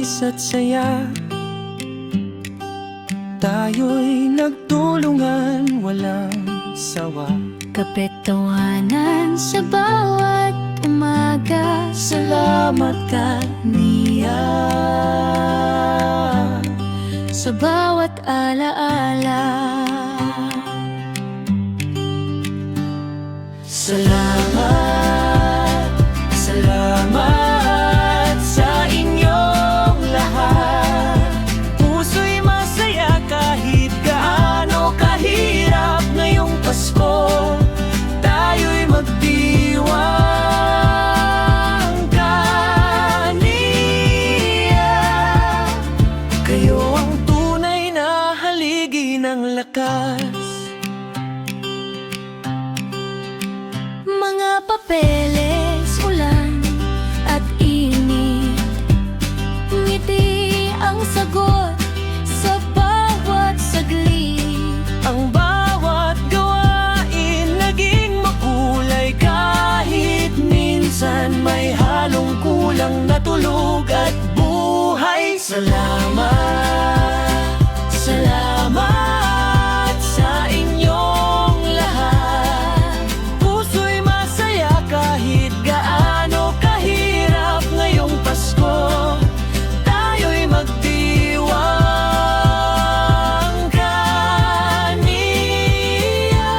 isa't saya. Tayo'y nagtulungan, walang sawa. Kapetohanan sa bawat umaga. Salamat kaniya Sa bawat alaala. Salamat, salamat sa inyong lahat. Puso'y masaya kahit gaano kahirap ngayong Pasko. Tayo'y magdiwang kaniya. Kayo ang tunay na haligi ng lakas. Mga papeles, ulan at init, ngiti ang sagot sa bawat saglit. Ang bawat gawain naging makulay, kahit minsan may halong kulang na tulog at buhay. Salamat, salamat sa inyong lahat. Puso'y masaya kahit gaano kahirap ngayong Pasko. Tayo'y magdiwang kaniya.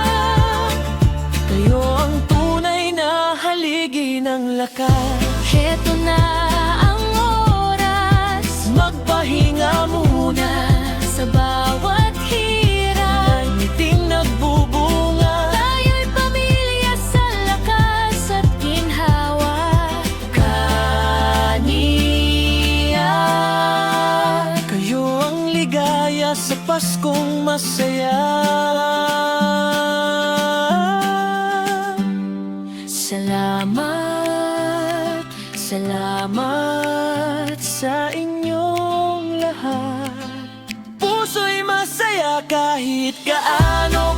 Kayo ang tunay na haligi ng lakas. Heto na ang oras, Magpahinga muna sa bawat hirap. ngiting nagbubunga. Tayo'y pamilya sa lakas at ginhawa. Kaniya. Kayo ang ligaya sa Paskong masaya. Salamat, salamat sa inyong lahat. Puso'y masaya kahit gaano